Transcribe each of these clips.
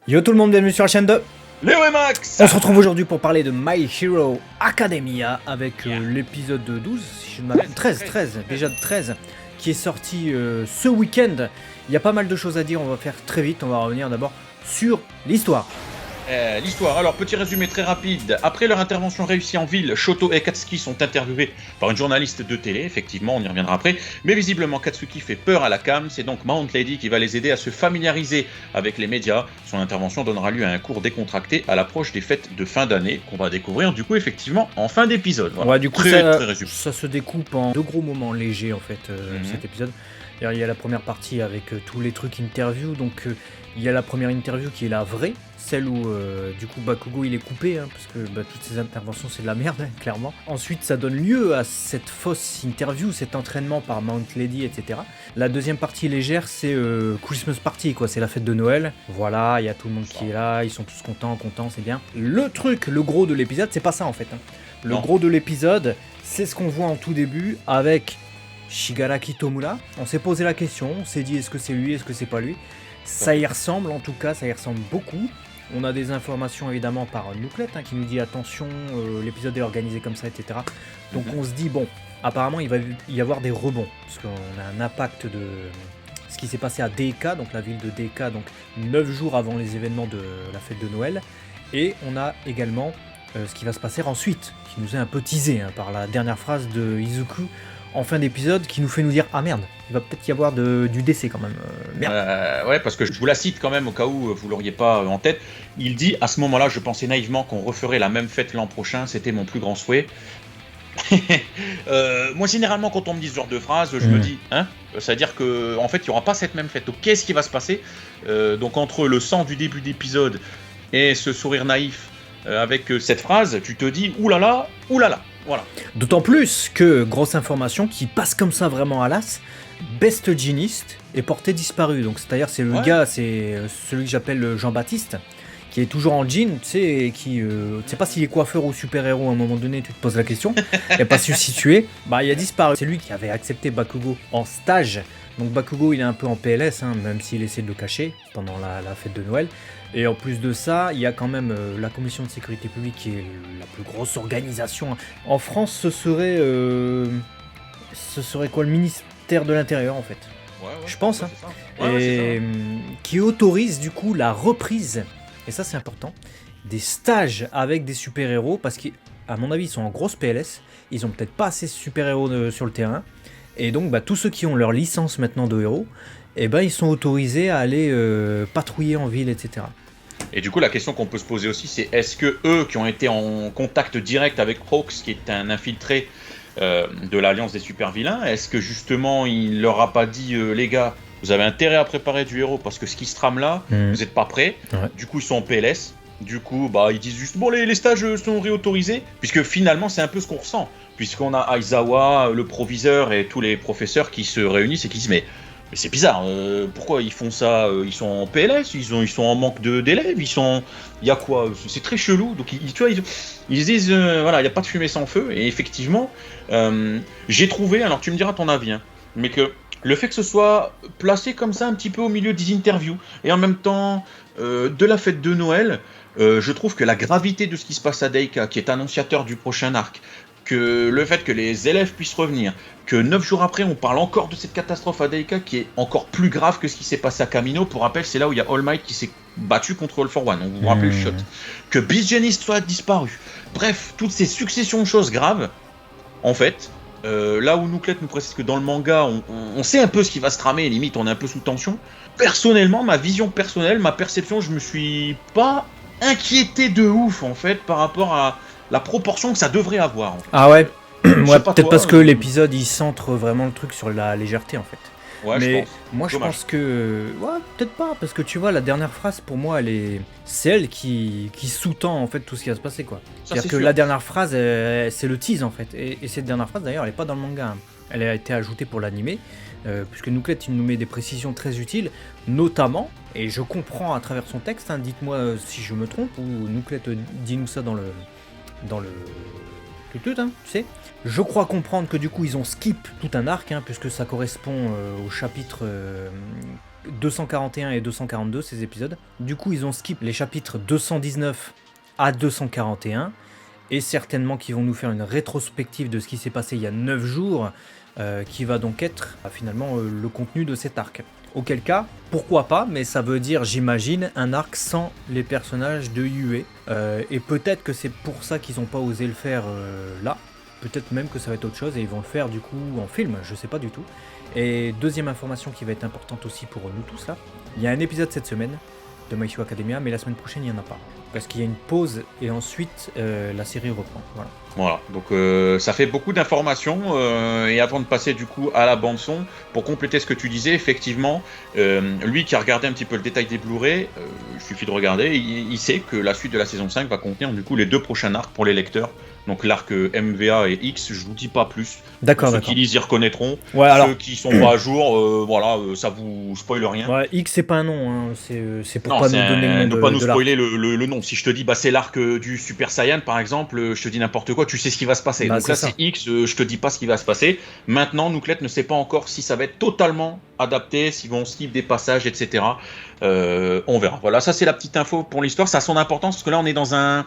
Yo tout le monde, bienvenue sur la chaîne de Léo et Max. On se retrouve aujourd'hui pour parler de My Hero Academia avec l'épisode 12, si je ne m'abuse, 13, déjà de 13, qui est sorti ce week-end. Il y a pas mal de choses à dire, on va faire très vite, on va revenir d'abord sur l'histoire. L'histoire, alors petit résumé très rapide. Après leur intervention réussie en ville, Shoto et Katsuki sont interviewés par une journaliste de télé, effectivement, on y reviendra après. Mais visiblement, Katsuki fait peur à la cam, c'est donc Mount Lady qui va les aider à se familiariser avec les médias. Son intervention donnera lieu à un cours décontracté à l'approche des fêtes de fin d'année, qu'on va découvrir du coup effectivement en fin d'épisode. Voilà. Ouais, du coup très résumé. ça se découpe en deux gros moments légers en fait, cet épisode. Il y a la première partie avec tous les trucs interview, donc il y a la première interview qui est la vraie, celle où du coup Bakugo il est coupé, hein, parce que toutes ces interventions c'est de la merde, hein, clairement. Ensuite ça donne lieu à cette fausse interview, cet entraînement par Mount Lady, etc. La deuxième partie légère c'est Christmas Party, quoi, c'est la fête de Noël. Voilà, il y a tout le monde qui est là, ils sont tous contents, c'est bien. Le truc, le gros de l'épisode, c'est pas ça en fait. Hein. Le gros de l'épisode, c'est ce qu'on voit en tout début avec Shigaraki Tomura. On s'est posé la question, on s'est dit est-ce que c'est lui, est-ce que c'est pas lui. Ça y ressemble en tout cas, ça y ressemble beaucoup. On a des informations évidemment par Nuclet qui nous dit attention, l'épisode est organisé comme ça, etc. Donc on se dit bon, apparemment il va y avoir des rebonds, parce qu'on a un impact de ce qui s'est passé à Deika, donc la ville de Deika, donc 9 jours avant les événements de la fête de Noël. Et on a également ce qui va se passer ensuite, qui nous est un peu teasé par la dernière phrase de Izuku en fin d'épisode, qui nous fait nous dire ah merde, il va peut-être y avoir du décès quand même. Merde. Ouais, parce que je vous la cite quand même au cas où vous l'auriez pas en tête. Il dit à ce moment-là, je pensais naïvement qu'on referait la même fête l'an prochain, c'était mon plus grand souhait. Moi généralement quand on me dit ce genre de phrase, je me dis c'est-à-dire que en fait il y aura pas cette même fête. Donc qu'est-ce qui va se passer donc entre le sang du début d'épisode et ce sourire naïf avec cette phrase, tu te dis oulala, oulala. Voilà. D'autant plus que, grosse information, qui passe comme ça vraiment à l'as, Best Jeanist est porté disparu. Donc c'est-à-dire c'est le gars, c'est celui que j'appelle Jean-Baptiste, qui est toujours en jean, tu sais, et qui, tu sais pas s'il est coiffeur ou super-héros à un moment donné, tu te poses la question, il n'a pas su se situer, il a disparu. C'est lui qui avait accepté Bakugo en stage. Donc Bakugo il est un peu en PLS, même s'il essaie de le cacher pendant la fête de Noël. Et en plus de ça, il y a quand même la commission de sécurité publique qui est la plus grosse organisation. En France, ce serait quoi, le ministère de l'Intérieur en fait. Je pense. Et qui autorise du coup la reprise, et ça c'est important, des stages avec des super-héros, parce qu'à mon avis ils sont en grosse PLS, ils ont peut-être pas assez de super-héros sur le terrain. Et donc tous ceux qui ont leur licence maintenant de héros, ils sont autorisés à aller patrouiller en ville, etc. Et du coup, la question qu'on peut se poser aussi, c'est est-ce que eux qui ont été en contact direct avec Hawks, qui est un infiltré de l'Alliance des super vilains, est-ce que justement il leur a pas dit les gars, vous avez intérêt à préparer du héros parce que ce qui se trame là, vous n'êtes pas prêts. Du coup, ils sont en PLS. Du coup, ils disent juste bon, les stages sont réautorisés, puisque finalement c'est un peu ce qu'on ressent, puisqu'on a Aizawa, le proviseur et tous les professeurs qui se réunissent et qui disent mais c'est bizarre, pourquoi ils font ça, ils sont en PLS, ils sont en manque d'élèves, il y a quoi, c'est très chelou, donc ils disent voilà, il n'y a pas de fumée sans feu, et effectivement, j'ai trouvé, alors tu me diras ton avis, mais que le fait que ce soit placé comme ça un petit peu au milieu des interviews, et en même temps de la fête de Noël, je trouve que la gravité de ce qui se passe à Deika, qui est annonciateur du prochain arc, que le fait que les élèves puissent revenir, que 9 jours après on parle encore de cette catastrophe à Deika qui est encore plus grave que ce qui s'est passé à Kamino. Pour rappel, c'est là où il y a All Might qui s'est battu contre All for One, donc vous vous rappelez le shot, que Beast Genis soit disparu, bref, toutes ces successions de choses graves, en fait, là où Nuclet nous précise que dans le manga on sait un peu ce qui va se tramer, limite on est un peu sous tension. Personnellement, ma vision personnelle, ma perception, je me suis pas inquiété de ouf en fait par rapport à la proportion que ça devrait avoir. En fait. Ah ouais, peut-être parce que l'épisode il centre vraiment le truc sur la légèreté en fait. Ouais, mais je pense. Moi je pense que peut-être pas, parce que tu vois la dernière phrase pour moi c'est elle qui sous-tend en fait tout ce qui va se passer quoi. C'est-à-dire que la dernière phrase c'est le tease en fait, et cette dernière phrase d'ailleurs elle est pas dans le manga. Elle a été ajoutée pour l'animé, puisque Nuclet il nous met des précisions très utiles, notamment, et je comprends à travers son texte, dites-moi si je me trompe, ou Nuclet dit-nous ça dans le tu sais. Je crois comprendre que du coup ils ont skip tout un arc, puisque ça correspond au chapitre 241 et 242, ces épisodes. Du coup, ils ont skip les chapitres 219 à 241, et certainement qu'ils vont nous faire une rétrospective de ce qui s'est passé il y a 9 jours, qui va donc être finalement le contenu de cet arc. Auquel cas, pourquoi pas, mais ça veut dire, j'imagine, un arc sans les personnages de Yue. Et peut-être que c'est pour ça qu'ils n'ont pas osé le faire là. Peut-être même que ça va être autre chose et ils vont le faire du coup en film, je sais pas du tout. Et deuxième information qui va être importante aussi pour nous tous là, il y a un épisode cette semaine de My Hero Academia, mais la semaine prochaine il n'y en a pas. Parce qu'il y a une pause et ensuite la série reprend. Voilà, donc ça fait beaucoup d'informations et avant de passer du coup à la bande son, pour compléter ce que tu disais, effectivement, lui qui a regardé un petit peu le détail des Blu-ray, il suffit de regarder, il sait que la suite de la saison 5 va contenir du coup les 2 prochains arcs pour les lecteurs. Donc l'arc MVA et X, je vous dis pas plus. D'accord. Ceux qui lisent y reconnaîtront. Ouais, alors... Ceux qui sont pas à jour, ça vous spoile rien. Ouais, X c'est pas un nom, hein. C'est pour pas nous donner le nom ne pas nous spoiler le nom. Si je te dis c'est l'arc du Super Saiyan par exemple, je te dis n'importe quoi, tu sais ce qui va se passer. Donc là c'est X, je te dis pas ce qui va se passer. Maintenant, Nouklet ne sait pas encore si ça va être totalement adapté, s'ils vont skip des passages, etc. On verra. Voilà, ça c'est la petite info pour l'histoire. Ça a son importance parce que là on est dans un...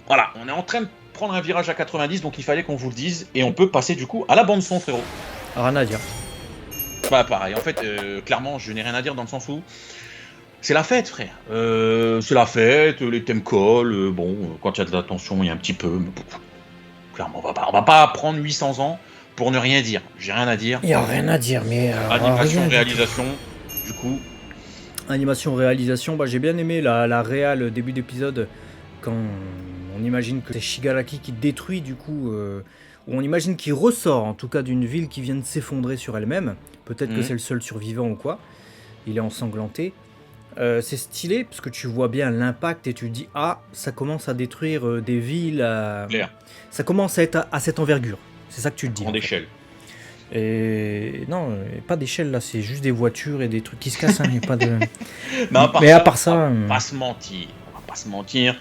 Voilà, on est en train de prendre un virage à 90, donc il fallait qu'on vous le dise, et on peut passer du coup à la bande son, frérot. Rien à dire. Bah pareil, en fait, clairement, je n'ai rien à dire dans le sens où c'est la fête, frère. C'est la fête, les thèmes collent, quand il y a de la tension, il y a un petit peu, mais bon, clairement, on va pas prendre 800 ans pour ne rien dire. J'ai rien à dire. Il y a rien à dire, mais... Animation, réalisation, du coup... Animation, réalisation, j'ai bien aimé la réal début d'épisode, quand on imagine que c'est Shigaraki qui détruit du coup, ou on imagine qu'il ressort en tout cas d'une ville qui vient de s'effondrer sur elle-même, peut-être que c'est le seul survivant ou quoi, il est ensanglanté, c'est stylé parce que tu vois bien l'impact et tu te dis ça commence à détruire des villes, ça commence à être à cette envergure, c'est ça que tu te dis. En échelle. Et non, pas d'échelle là, c'est juste des voitures et des trucs qui se cassent, il n'y a pas de... Mais à part ça, on va pas se mentir,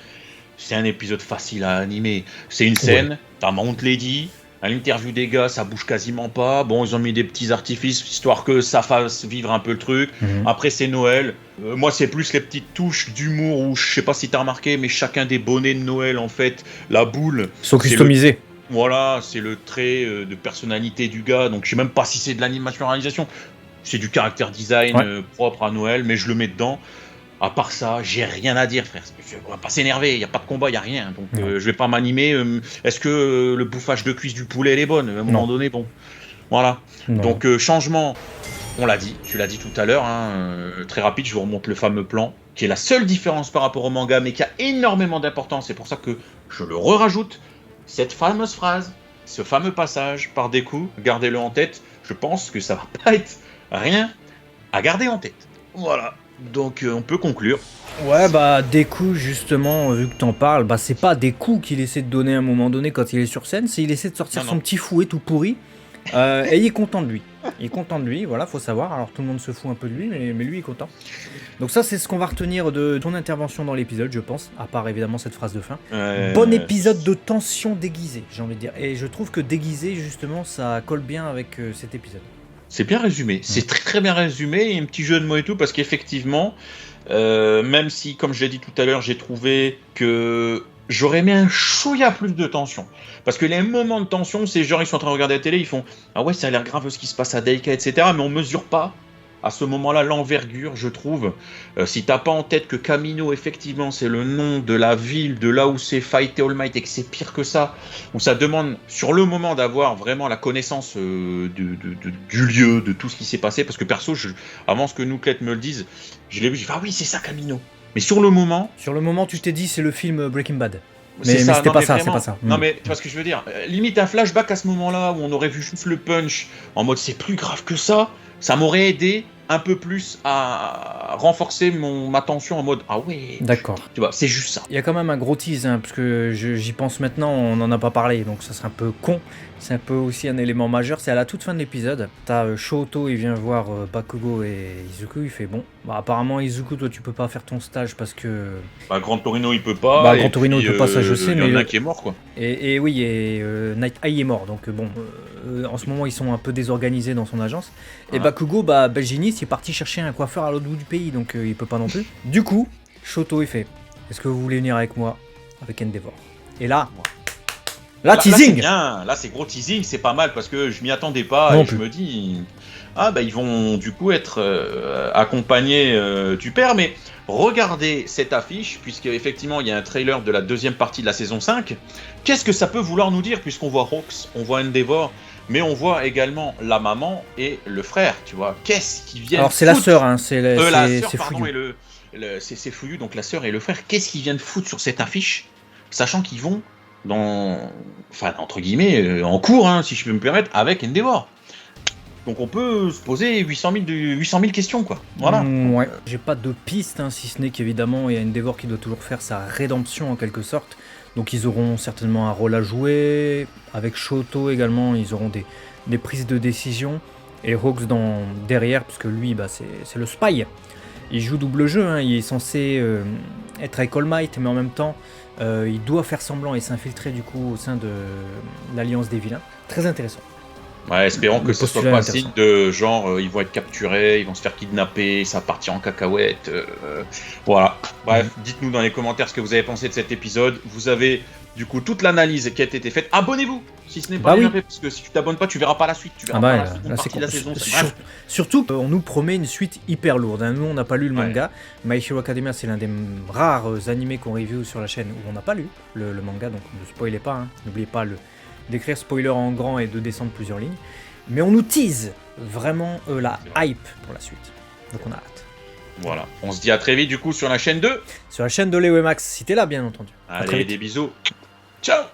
c'est un épisode facile à animer. C'est une scène, t'as Mount Lady, à l'interview des gars, ça bouge quasiment pas. Bon, ils ont mis des petits artifices histoire que ça fasse vivre un peu le truc. Après, c'est Noël. Moi, c'est plus les petites touches d'humour où je sais pas si t'as remarqué, mais chacun des bonnets de Noël, en fait, la boule. Sont customisés. Voilà, c'est le trait de personnalité du gars. Donc, je sais même pas si c'est de l'animation réalisation. C'est du caractère design propre à Noël, mais je le mets dedans. À part ça, j'ai rien à dire, frère. On va pas s'énerver, il n'y a pas de combat, il n'y a rien. Donc je vais pas m'animer. Est-ce que le bouffage de cuisse du poulet, elle est bonne? À un moment donné, bon. Voilà. Non. Donc changement, on l'a dit, tu l'as dit tout à l'heure, très rapide, je vous remonte le fameux plan, qui est la seule différence par rapport au manga, mais qui a énormément d'importance. C'est pour ça que je le rajoute. Cette fameuse phrase, ce fameux passage par Deku, gardez-le en tête. Je pense que ça va pas être rien à garder en tête. Voilà. Donc on peut conclure. Ouais, Deku, justement, vu que t'en parles, c'est pas des coups qu'il essaie de donner à un moment donné quand il est sur scène, c'est il essaie de sortir son petit fouet tout pourri, et il est content de lui. Il est content de lui, voilà, faut savoir. Alors tout le monde se fout un peu de lui, mais lui il est content. Donc ça, c'est ce qu'on va retenir de ton intervention dans l'épisode, je pense, à part évidemment cette phrase de fin. Bon épisode de tension déguisée, j'ai envie de dire. Et je trouve que déguisé, justement, ça colle bien avec cet épisode. C'est bien résumé, c'est très très bien résumé, il y a un petit jeu de mots et tout, parce qu'effectivement, même si, comme je l'ai dit tout à l'heure, j'ai trouvé que j'aurais aimé un chouïa plus de tension. Parce que les moments de tension, c'est genre, ils sont en train de regarder la télé, ils font « Ah ouais, ça a l'air grave ce qui se passe à Deika, etc. » Mais on mesure pas, à ce moment-là, l'envergure, je trouve. Si t'as pas en tête que Kamino, effectivement, c'est le nom de la ville, de là où c'est Fight All Might, et que c'est pire que ça, où ça demande, sur le moment, d'avoir vraiment la connaissance du lieu, de tout ce qui s'est passé, parce que perso, avant ce que Nouklet me le dise, je l'ai vu, j'ai fait « Ah oui, c'est ça, Kamino !» Mais sur le moment... Sur le moment, tu t'es dit, c'est le film Breaking Bad. Mais c'était pas ça, c'est pas ça. Non mais tu vois ce que je veux dire, limite un flashback à ce moment-là, où on aurait vu juste le punch, en mode c'est plus grave que ça m'aurait aidé un peu plus à renforcer ma tension en mode ah ouais. D'accord. Tu vois, c'est juste ça. Il y a quand même un gros tease, parce que j'y pense maintenant, on n'en a pas parlé, donc ça serait un peu con. C'est un peu aussi un élément majeur, c'est à la toute fin de l'épisode. T'as Shoto, il vient voir Bakugo et Izuku, il fait bon. Apparemment Izuku, toi tu peux pas faire ton stage parce que... Grand Torino il peut pas. Grand Torino il peut pas, ça je sais, mais... Il y en a qui est mort quoi. Et oui, et Night Eye est mort, donc bon... en ce moment ils sont un peu désorganisés dans son agence. Et Ah. Bakugo, Belginis, il est parti chercher un coiffeur à l'autre bout du pays, donc il peut pas non plus. Du coup, Shoto il fait, est-ce que vous voulez venir avec moi avec Endeavor? Et là, Là, c'est teasing. bien. Là, c'est gros teasing, c'est pas mal parce que je m'y attendais pas Non et plus. je me dis, ils vont du coup être accompagnés du père. Mais regardez cette affiche, puisque effectivement, il y a un trailer de la deuxième partie de la saison 5. Qu'est-ce que ça peut vouloir nous dire, puisqu'on voit Hawks, on voit Endeavor, mais on voit également la maman et le frère, tu vois. Qu'est-ce qui viennent Alors c'est la foutre sœur, hein, c'est la sœur, pardon, Fuyu. et c'est Fuyu, donc la sœur et le frère. Qu'est-ce qu'ils viennent foutre sur cette affiche, sachant qu'ils vont entre guillemets, en cours, hein, si je peux me permettre, avec Endeavor. Donc on peut se poser 800 000 questions, quoi. Voilà. Ouais. J'ai pas de piste, hein, si ce n'est qu'évidemment il y a Endeavor qui doit toujours faire sa rédemption en quelque sorte. Donc ils auront certainement un rôle à jouer. Avec Shoto également, ils auront des prises de décision. Et Hawks derrière, puisque lui, c'est le spy. Il joue double jeu, hein, il est censé être avec All Might, mais en même temps, il doit faire semblant et s'infiltrer du coup au sein de l'Alliance des Vilains. Très intéressant. Ouais, espérons que Le ce soit postulat pas est signe intéressant. de genre, ils vont être capturés, ils vont se faire kidnapper, ça va partir en cacahuète. Voilà. Bref, dites-nous dans les commentaires ce que vous avez pensé de cet épisode. Vous avez du coup toute l'analyse qui a été faite. Abonnez-vous si ce n'est pas déjà fait, parce que si tu t'abonnes pas, tu verras pas la suite. Tu verras pas la seconde partie de la saison. Bref. Surtout qu'on nous promet une suite hyper lourde, hein. Nous, on n'a pas lu le Ouais. manga. My Hero Academia, c'est l'un des rares animés qu'on review sur la chaîne où on n'a pas lu le manga, donc ne spoilez pas. Hein. N'oubliez pas d'écrire spoiler en grand et de descendre plusieurs lignes. Mais on nous tease vraiment la hype pour la suite. Donc on a hâte. Voilà. On se dit à très vite du coup sur la chaîne 2. Sur la chaîne de Léo et Max, si t'es là, bien entendu. À très Allez, vite. des bisous. Ciao.